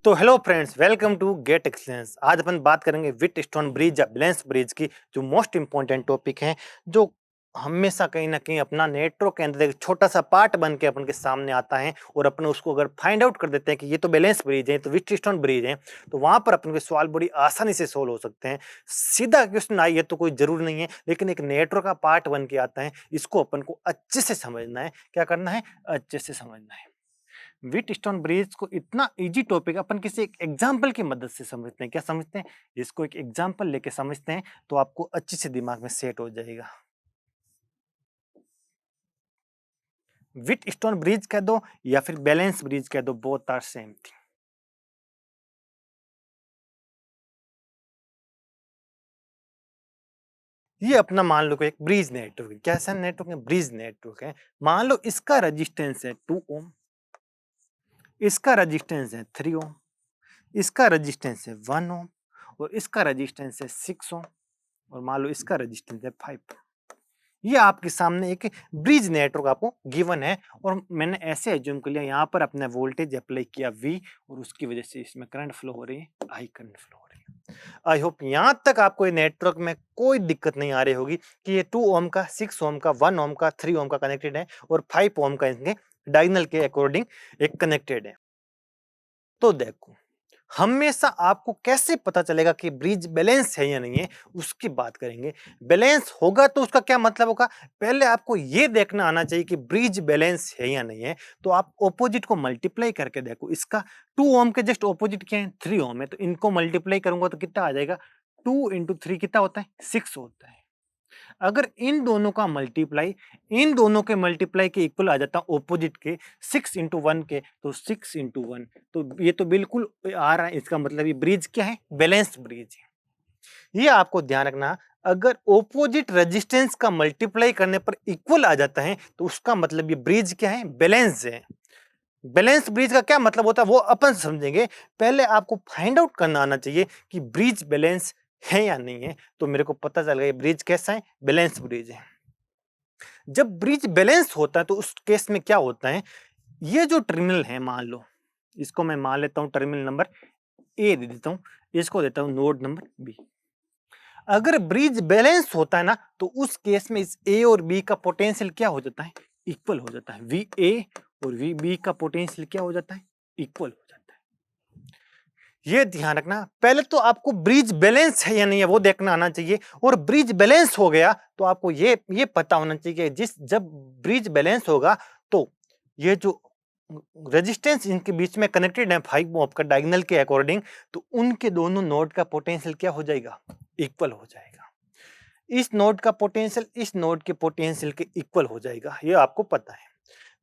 तो hello friends, welcome to get excellence. आज अपन बात करेंगे व्हीटस्टोन ब्रिज या बैलेंस ब्रिज की, जो मोस्ट इंपॉर्टेंट टॉपिक है, जो हमेशा कहीं ना कहीं अपना नेटवर्क के अंदर एक छोटा सा पार्ट बन के अपन के सामने आता है। और अपन उसको अगर फाइंड आउट कर देते हैं कि ये तो बैलेंस ब्रिज है, तो व्हीटस्टोन ब्रिज है, तो वहां पर अपन के सवाल बड़ी आसानी से सोल्व हो सकते हैं। सीधा क्वेश्चन आई है तो कोई जरूर नहीं है, लेकिन एक नेटवर्क का पार्ट बन के आता है। इसको अपन को अच्छे से समझना है। क्या करना है? अच्छे से समझना है। व्हीटस्टोन ब्रिज को इतना इजी टॉपिक अपन किसी एक एग्जाम्पल की मदद से समझते हैं। क्या समझते हैं? इसको एक एग्जाम्पल लेके समझते हैं तो आपको अच्छे से दिमाग में सेट हो जाएगा। व्हीटस्टोन ब्रिज कह दो या फिर बैलेंस ब्रिज कह दो, बोथ आर सेम थिंग। ये अपना मान लो कि एक ब्रिज नेटवर्क है। कैसा नेटवर्क है? ब्रिज नेटवर्क है। मान लो इसका रजिस्टेंस है 2 ओम, इसका रजिस्टेंस है 3 ओम, इसका रजिस्टेंस है 1 ओम, और इसका रजिस्टेंस है 6 ओम, और मान लो इसका रजिस्टेंस है 5। ये आपके सामने एक ब्रिज नेटवर्क आपको गिवन है, और मैंने ऐसे एज्यूम कर लिया, यहाँ पर अपने वोल्टेज अप्लाई किया V, और उसकी वजह से इसमें करंट फ्लो हो रही है, I करंट फ्लो हो रही है। आई होप यहाँ तक आपको ये नेटवर्क में कोई दिक्कत नहीं आ रही होगी कि ये 2 ओम का, 6 ओम का, 1 ओम का, 3 ओम का कनेक्टेड है, और 5 ओम का इनके डायगोनल के अकॉर्डिंग एक कनेक्टेड है। तो देखो, हमेशा आपको कैसे पता चलेगा कि ब्रिज बैलेंस है या नहीं है, उसकी बात करेंगे। बैलेंस होगा तो उसका क्या मतलब होगा? पहले आपको ये देखना आना चाहिए कि ब्रिज बैलेंस है या नहीं है। तो आप ऑपोजिट को मल्टीप्लाई करके देखो। इसका 2 ओम के जस्ट ऑपोजिट क्या है? 3 ओम है। तो इनको मल्टीप्लाई करूंगा तो कितना आ जाएगा? 2 इंटू 3 कितना होता है? 6 होता है। अगर इन दोनों का मल्टीप्लाई इन दोनों के मल्टीप्लाई के इक्वल आ जाता ऑपोजिट के, 6 इंटू 1 के, तो 6 इंटू 1, तो ये तो बिल्कुल आ रहा है। इसका मतलब ये ब्रिज क्या है? बैलेंस्ड ब्रिज है। ये आपको ध्यान रखना। अगर ऑपोजिट रेजिस्टेंस का मल्टीप्लाई करने पर इक्वल आ जाता है तो उसका मतलब ये ब्रिज क्या है? बैलेंस है। बैलेंस ब्रिज का क्या मतलब होता है वो अपन समझेंगे। पहले आपको फाइंड आउट करना आना चाहिए कि ब्रिज बैलेंस है या नहीं है। तो मेरे को पता चल गया ब्रिज कैसा है? बैलेंस ब्रिज है। जब ब्रिज बैलेंस होता है तो उस केस में क्या होता है? ये जो टर्मिनल है, मान लो इसको मैं मान लेता हूं टर्मिनल नंबर ए दे देता हूं, इसको देता हूं नोड नंबर बी। अगर ब्रिज बैलेंस होता है ना, तो उस केस में इस ए और बी का पोटेंशियल क्या हो जाता है? इक्वल हो जाता है। वी ए और वी बी का पोटेंशियल क्या हो जाता है? इक्वल हो जाता है। ये ध्यान रखना। पहले तो आपको ब्रिज बैलेंस है या नहीं है वो देखना आना चाहिए, और ब्रिज बैलेंस हो गया तो आपको ये पता होना चाहिए कि जब ब्रिज बैलेंस होगा तो ये जो रेजिस्टेंस इनके बीच में कनेक्टेड है 5 ओम का डायगोनल के अकॉर्डिंग, तो उनके दोनों नोड का पोटेंशियल क्या हो जाएगा? इक्वल हो जाएगा। इस नोड का पोटेंशियल इस नोड के पोटेंशियल के इक्वल हो जाएगा, ये आपको पता है।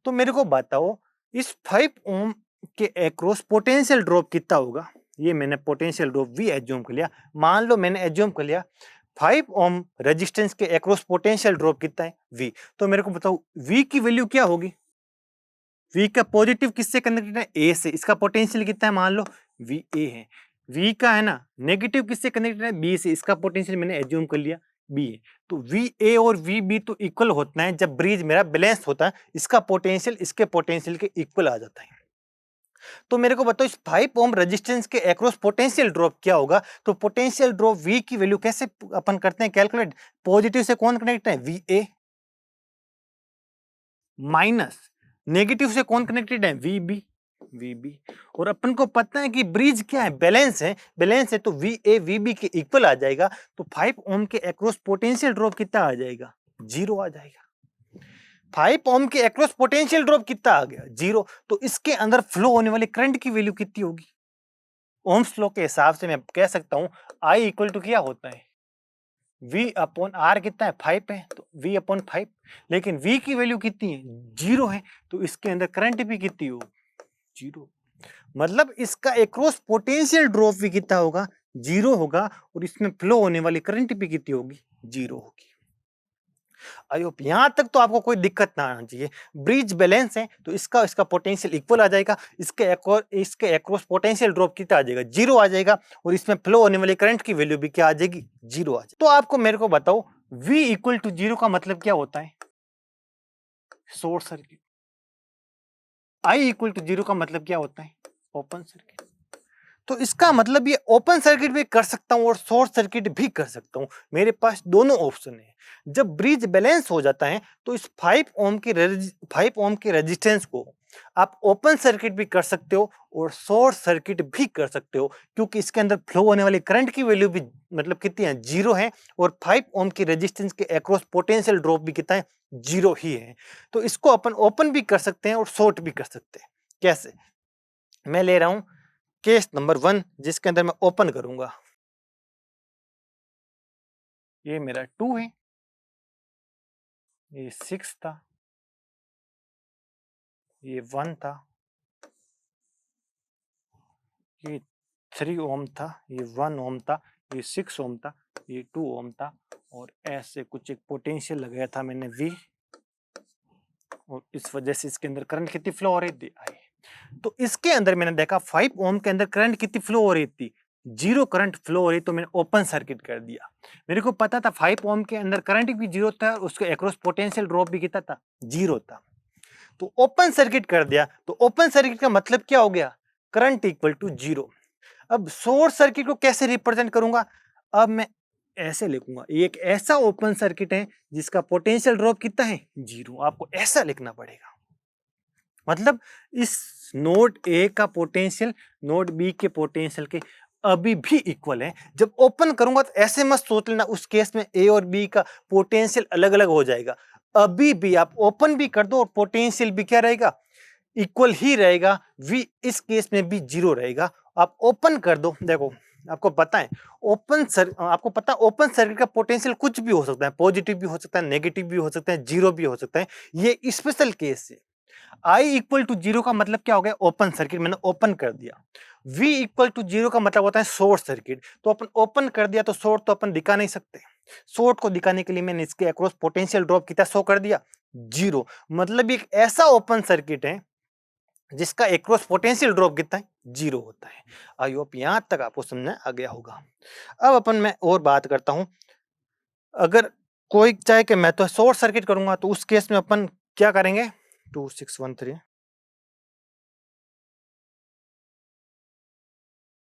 तो मेरे को बताओ, इस 5 ओम के अक्रॉस पोटेंशियल ड्रॉप कितना होगा? ये मैंने पोटेंशियल ड्रॉप वी एज्यूम कर लिया। मान लो मैंने एज्यूम कर लिया 5 ओम रेजिस्टेंस के अक्रॉस पोटेंशियल ड्रॉप कितना है? वी। तो मेरे को बताओ वी की वैल्यू क्या होगी? वी का पॉजिटिव किससे कनेक्टेड है? ए से। इसका पोटेंशियल कितना है? मान लो वी ए है। वी का है ना नेगेटिव किससे कनेक्टेड है? बी से। इसका पोटेंशियल मैंने एज्यूम कर लिया बी है। तो वी ए और वी बी तो इक्वल होता है जब ब्रिज मेरा बैलेंस होता है। इसका पोटेंशियल इसके पोटेंशियल के इक्वल आ जाता है। तो मेरे को बताओ इस 5 ओम रेजिस्टेंस के अक्रॉस पोटेंशियल ड्रॉप क्या होगा? तो पोटेंशियल ड्रॉप वी की वैल्यू कैसे अपन करते हैं कैलकुलेट? पॉजिटिव से कौन कनेक्ट है? वी ए माइनस नेगेटिव से कौन कनेक्टेड है? V B. V B. और अपन को पता है कि ब्रिज क्या है? बैलेंस है। बैलेंस है तो वी ए वी बी के इक्वल आ जाएगा। तो 5 ओम के अक्रॉस पोटेंशियल ड्रॉप कितना आ जाएगा? 0 आ जाएगा। 5 ओम के अक्रॉस पोटेंशियल ड्रॉप कितना आ गया? 0। तो इसके अंदर फ्लो होने वाले करंट की वैल्यू कितनी होगी? ओम्स लॉ के हिसाब से मैं कह सकता हूं आई इक्वल टू क्या होता है? V अपॉन आर कितना है? 5 है, तो V अपॉन 5। लेकिन V की वैल्यू कितनी है? 0 है। तो इसके अंदर करंट भी कितनी होगी? 0। मतलब इसका एक्रॉस पोटेंशियल ड्रॉप भी कितना होगा? 0 होगा। और इसमें फ्लो होने वाली करंट भी कितनी होगी? 0 होगी। आई होप यहां तक तो आपको कोई दिक्कत ना आना चाहिए। ब्रिज बैलेंस है तो इसका पोटेंशियल इक्वल आ जाएगा। इसके अक्रॉस पोटेंशियल ड्रॉप कितना आ जाएगा? 0 आ जाएगा। और इसमें फ्लो होने वाली करंट की वैल्यू भी क्या आ जाएगी? 0 आ जाएगी। तो आपको मेरे को बताओ V इक्वल टू 0 का मतलब क्या होता है? Short circuit. I equal to 0 का मतलब क्या होता है? Open circuit. तो इसका मतलब ये ओपन सर्किट भी कर सकता हूँ और शॉर्ट सर्किट भी कर सकता हूँ। मेरे पास दोनों ऑप्शन है। जब ब्रिज बैलेंस हो जाता है तो इस 5 ओम की रेजिस्टेंस को आप ओपन सर्किट भी कर सकते हो और शॉर्ट सर्किट भी कर सकते हो, क्योंकि इसके अंदर फ्लो होने वाली करंट की वैल्यू भी मतलब कितनी है, 0 है। और 5 ओम की रेजिस्टेंस के अक्रॉस पोटेंशियल ड्रॉप भी कितना है, 0 ही है। तो इसको अपन ओपन भी कर सकते हैं और शॉर्ट भी कर सकते हैं। कैसे? मैं ले रहा हूं केस नंबर 1, जिसके अंदर मैं ओपन करूंगा। ये मेरा 2 है, ये 6 था, ये 1 था, ये 3 ओम था, ये 1 ओम था, ये 6 ओम था, ये 2 ओम था, और ऐसे कुछ एक पोटेंशियल लगाया था मैंने वी, और इस वजह से इसके अंदर करंट कितनी फ्लो हो रही थी, आई। तो इसके अंदर मैंने देखा 5 ओम के अंदर करंट कितनी फ्लो हो रही थी, 0 करंट फ्लो हो रही, तो मैंने ओपन सर्किट कर दिया। मेरे को पता था 5 ओम के अंदर करंट भी 0 था, उसके अक्रॉस पोटेंशियल ड्रॉप भी कितना था, 0 था। तो ओपन सर्किट कर दिया। तो ओपन सर्किट का मतलब क्या हो गया, करंट इक्वल टू 0। अब शॉर्ट सर्किट को कैसे रिप्रेजेंट करूंगा, अब मैं ऐसे लिखूंगा, एक ऐसा ओपन सर्किट है जिसका पोटेंशियल ड्रॉप कितना है, 0। आपको ऐसा लिखना पड़ेगा। मतलब इस नोड ए का पोटेंशियल नोड बी के पोटेंशियल के अभी भी इक्वल है। जब ओपन करूंगा तो ऐसे मत सोच लेना उस केस में ए और बी का पोटेंशियल अलग अलग हो जाएगा। अभी भी आप ओपन भी कर दो और पोटेंशियल भी क्या रहेगा, इक्वल ही रहेगा। वी इस केस में भी 0 रहेगा। आप ओपन कर दो, देखो आपको पता है आपको पता है ओपन सर्किट का पोटेंशियल कुछ भी हो सकता है, पॉजिटिव भी हो सकता है, नेगेटिव भी हो सकता है, 0 भी हो सकता है। ये स्पेशल केस है। आई इक्वल टू 0 का मतलब क्या हो गया, ओपन सर्किट, मैंने ओपन कर दिया। वी इक्वल टू 0 का मतलब होता है शॉर्ट सर्किट। तो अपन ओपन कर दिया तो शॉर्ट तो अपन दिखा नहीं सकते। शॉर्ट को दिखाने के लिए मैंने इसके अक्रॉस पोटेंशियल ड्रॉप कितना शो कर दिया, 0। मतलब एक ऐसा ओपन सर्किट है जिसका अक्रॉस पोटेंशियल ड्रॉप कितना है, 0 होता है। आई होप यहां तक आपको समझ में आ गया होगा। अब अपन मैं और बात करता हूं। अगर कोई चाहे कि मैं तो शॉर्ट सर्किट करूंगा तो उस केस में अपन क्या करेंगे, 2613,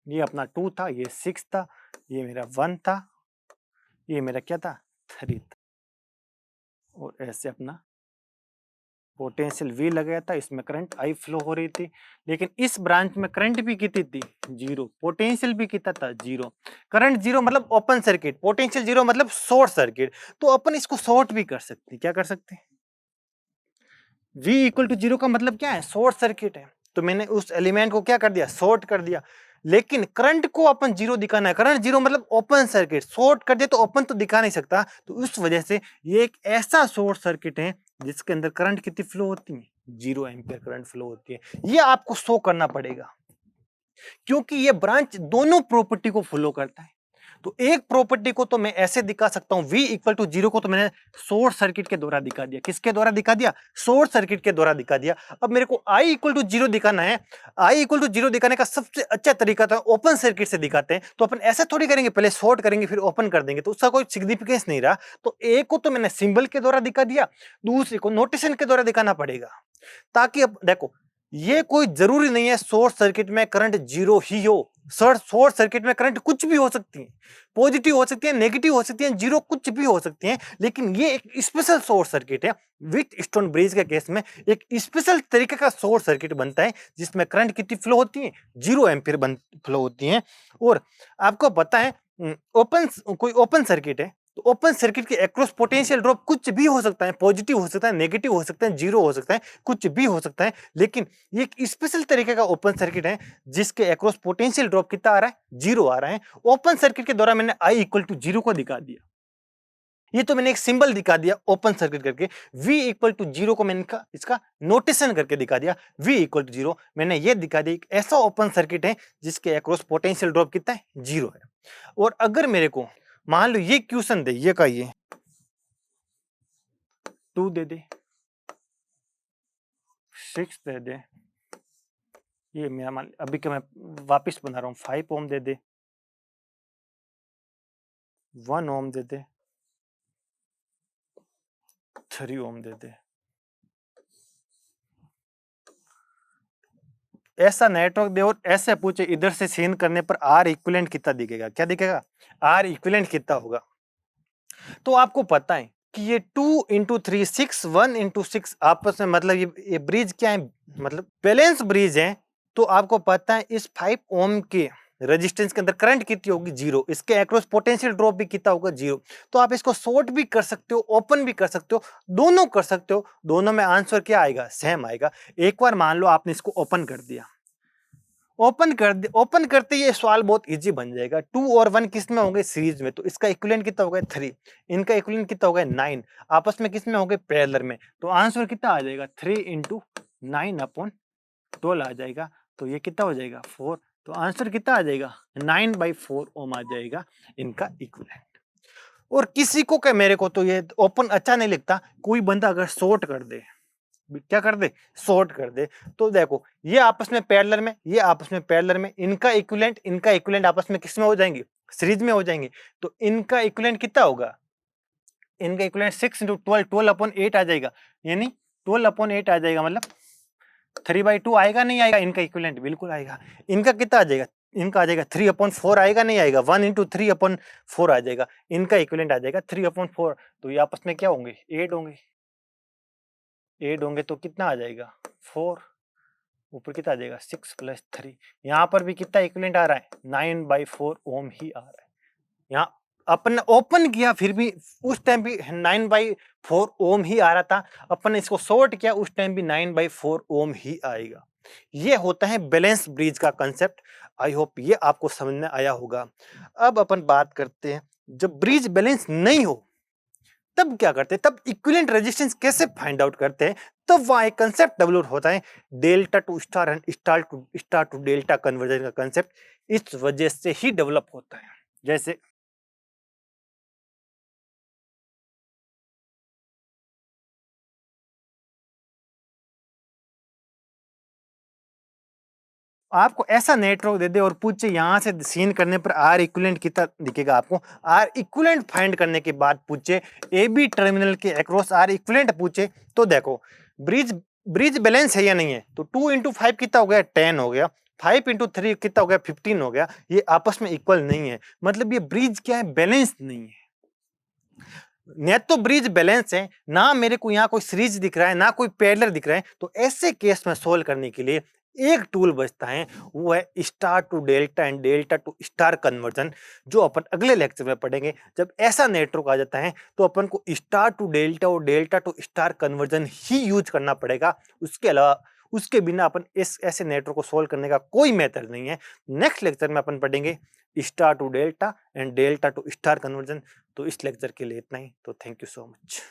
ये अपना 2 था, ये 6 था, ये मेरा 1 था, ये मेरा क्या था, 3 था, और ऐसे अपना पोटेंशियल वी लगाया था, इसमें करंट आई फ्लो हो रही थी। लेकिन इस ब्रांच में करंट भी कितनी थी, 0, पोटेंशियल भी कितना था, 0। करंट 0 मतलब ओपन सर्किट, पोटेंशियल 0 मतलब शॉर्ट सर्किट। तो अपन इसको शॉर्ट भी कर सकते हैं। क्या कर सकते हैं, V इक्वल टू 0 का मतलब क्या है, शॉर्ट सर्किट है। तो मैंने उस एलिमेंट को क्या कर दिया, शॉर्ट कर दिया। लेकिन करंट को अपन 0 दिखाना है, करंट 0 मतलब ओपन सर्किट, शॉर्ट कर दिया तो ओपन तो दिखा नहीं सकता। तो उस वजह से ये एक ऐसा शॉर्ट सर्किट है जिसके अंदर करंट कितनी फ्लो होती है, 0 एम्पियर करंट फ्लो होती है। ये आपको शो करना पड़ेगा, क्योंकि ये ब्रांच दोनों प्रॉपर्टी को फॉलो करता है। तो एक प्रॉपर्टी को तो मैं ऐसे दिखा सकता हूं, V इक्वल टू 0 को तो मैंने शॉर्ट सर्किट के द्वारा दिखा दिया। किसके द्वारा दिखा दिया, शॉर्ट सर्किट के द्वारा दिखा दिया। अब मेरे को I इक्वल टू 0 दिखाना है। I इक्वल टू 0 दिखाने का सबसे अच्छा तरीका था ओपन सर्किट से दिखाते हैं। तो अपन ऐसे थोड़ी करेंगे, पहले शॉर्ट करेंगे फिर ओपन कर देंगे, तो उसका कोई सिग्निफिकेंस नहीं रहा। तो A को तो मैंने सिंबल के द्वारा दिखा दिया, दूसरे को नोटेशन के द्वारा दिखाना पड़ेगा। ताकि अब देखो, ये कोई जरूरी नहीं है शॉर्ट सर्किट में करंट 0 ही हो। शॉर्ट सर्किट में करंट कुछ भी हो सकती है, पॉजिटिव हो सकती है, नेगेटिव हो सकती है, 0 कुछ भी हो सकती है। लेकिन ये एक स्पेशल शॉर्ट सर्किट है। विथ स्टोन ब्रिज के केस में एक स्पेशल तरीके का शॉर्ट सर्किट बनता है जिसमें करंट कितनी फ्लो होती है, 0 एम्पियर फ्लो होती है। और आपको पता है कोई ओपन सर्किट है तो ओपन सर्किट के अक्रॉस पोटेंशियल ड्रॉप कुछ भी हो सकता है, पॉजिटिव हो सकता है, नेगेटिव हो सकता है, 0 हो सकता है, कुछ भी हो सकता है। लेकिन ये एक स्पेशल तरीके का ओपन सर्किट है जिसके अक्रॉस पोटेंशियल ड्रॉप कितना आ रहा है, 0 आ रहा है। ओपन सर्किट के द्वारा मैंने I इक्वल टू 0 को दिखा दिया। ये तो मैंने एक सिंबल दिखा दिया ओपन सर्किट करके। V इक्वल टू 0 को मैंने इसका नोटेशन करके दिखा दिया। V इक्वल टू 0 मैंने ये दिखा दिया, एक ऐसा ओपन सर्किट है जिसके अक्रॉस पोटेंशियल ड्रॉप कितना है, 0 है। और अगर मेरे को मान लो ये क्वेश्चन दे, ये का ये 2 दे दे, 6 दे दे, ये मेरा मान अभी के मैं वापस बना रहा हूँ, 5 ओम दे दे, 1 ओम दे दे, 3 ओम दे दे, ऐसा नेटवर्क दे और ऐसे पूछे इधर से सीन करने पर आर इक्विवेलेंट कितना दिखेगा, क्या दिखेगा, आर इक्विवेलेंट कितना होगा। तो आपको पता है कि ये 2 × 3 6 1 × 6 आपस में मतलब ये ब्रिज क्या है, मतलब बैलेंस ब्रिज है। तो आपको पता है इस 5 ओम के रेजिस्टेंस के अंदर करंट कितनी होगी, 0। इसके अक्रॉस पोटेंशियल ड्रॉप भी कितना होगा, 0। तो आप इसको शॉर्ट भी कर सकते हो, ओपन भी कर सकते हो, दोनों कर सकते हो। दोनों में आंसर क्या आएगा, सेम आएगा। एक बार मान लो आपने इसको ओपन कर दिया, ओपन करते ही ये सवाल बहुत इजी बन जाएगा। 2 और 1 किस में होंगे, सीरीज में, तो इसका इक्विवेलेंट कितना होगा, 3। इनका इक्विवेलेंट कितना होगा, 9। आपस में किस में होंगे, पैरेलल में। तो आंसर कितना आ जाएगा, 3 × 9/12 आ जाएगा। तो ये कितना हो जाएगा, 4। तो आंसर कितना आ जाएगा, 9/4 ओम आ जाएगा इनका इक्विवेलेंट। और किसी को क्या, मेरे को तो ये ओपन अच्छा नहीं लगता। कोई बंदा अगर शॉर्ट कर दे, क्या कर दे, शॉर्ट कर दे, तो देखो ये आपस में पैरेलल में, ये आपस में पैरेलल में, इनका इक्विवेलेंट आपस में किस में हो जाएंगे, सीरीज में हो जाएंगे। तो इनका इक्विवेलेंट कितना होगा, इनका इक्विवेलेंट 6 × 12 12/8 आ जाएगा, यानी 12/8 आ जाएगा, मतलब 3/2 आएगा, नहीं आएगा, इनका इक्विवेलेंट बिल्कुल आएगा। इनका कितना आ जाएगा, इनका आ जाएगा 3/4 आएगा, नहीं आएगा, 1 × 3/4 आ जाएगा, इनका इक्विवेलेंट आ जाएगा 3/4। तो ये आपस में क्या होंगे, 8 होंगे, 8 होंगे। तो कितना आ जाएगा, 4। ऊपर कितना आ जाएगा, 6 + 3। यहाँ पर भी कितना इक्विवेलेंट आ रहा है, 9/4 ओम ही आ रहा है। यहाँ अपन ओपन किया फिर भी उस टाइम भी 9/4 ओम ही आ रहा था। अपन इसको शॉर्ट किया उस टाइम भी 9/4 ओम ही आएगा। ये होता है बैलेंस ब्रिज का कंसेप्ट। आई होप ये आपको समझ में आया होगा। अब अपन बात करते हैं जब ब्रिज बैलेंस नहीं हो तब क्या करते हैं, तब इक्विवेलेंट रेजिस्टेंस कैसे फाइंड आउट करते हैं। तब वहां एक कंसेप्ट डेवलप होता है, delta to star and star to delta conversion का कंसेप्ट। इस वजह से ही डेवलप होता है। जैसे आपको ऐसा नेटवर्क दे दे और पूछे यहां से सीन करने पर आर इक्विवेलेंट कितना दिखेगा आपको, आर इक्विवेलेंट फाइंड करने के बाद पूछे ए बी टर्मिनल के अक्रॉस आर इक्विवेलेंट पूछे, तो देखो ब्रिज ब्रिज बैलेंस है या नहीं है। तो 2 × 5 कितना हो गया, 10 हो गया। 5 × 3 कितना हो गया, 15 हो गया। ये आपस में इक्वल नहीं है, मतलब ये ब्रिज क्या है, बैलेंस नहीं है। न तो ब्रिज बैलेंस है, ना मेरे को यहाँ कोई सीरीज दिख रहा है, ना कोई पैरेलल दिख रहा है। तो ऐसे केस में सोल्व करने के लिए एक टूल बचता है, वो है star to delta and delta to star conversion, जो अपन अगले लेक्चर में पढ़ेंगे। जब ऐसा नेटवर्क आ जाता है तो अपन को स्टार टू डेल्टा और delta to star conversion he use करना पड़ेगा। उसके अलावा उसके बिना अपन इस ऐसे नेटवर्क को सोल्व करने का कोई मेथड नहीं है। नेक्स्ट लेक्चर में अपन पढ़ेंगे star to delta and delta to star conversion. तो इस लेक्चर के लिए इतना ही। तो थैंक यू सो मच।